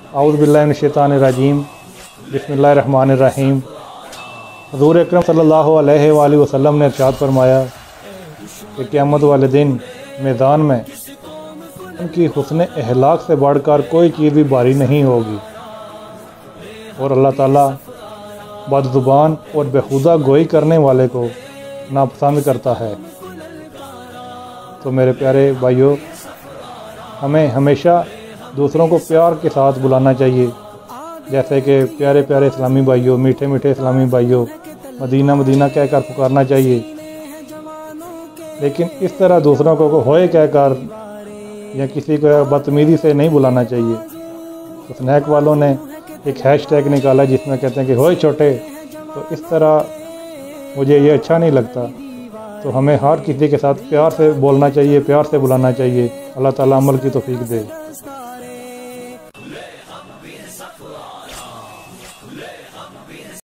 औज़ु बिल्लाहि मिनश शैतानिर रजीम बिस्मिल्लाहिर रहमानिर रहीम। हुज़ूर अकरम सल्लल्लाहु अलैहि वसल्लम ने इरशाद फरमाया कि क़यामत वाले दिन मैदान में उनकी हुस्न अहलाक से बढ़कर कोई चीज़ भी भारी नहीं होगी और अल्लाह ताला बदज़ुबान और बेहुदा गोई करने वाले को नापसंद करता है। तो मेरे प्यारे भाइयों, हमें हमेशा दूसरों को प्यार के साथ बुलाना चाहिए, जैसे कि प्यारे प्यारे इस्लामी भाइयों, मीठे मीठे इस्लामी भाइयों, मदीना मदीना कहकर पुकारना चाहिए। लेकिन इस तरह दूसरों को होए कहकर या किसी को बदतमीज़ी से नहीं बुलाना चाहिए। तो स्नैक वालों ने एक हैशटैग निकाला जिसमें कहते हैं कि होए छोटे, तो इस तरह मुझे ये अच्छा नहीं लगता। तो हमें हर किसी के साथ प्यार से बोलना चाहिए, प्यार से बुलाना चाहिए। अल्लाह ताला अमल की तौफीक दे।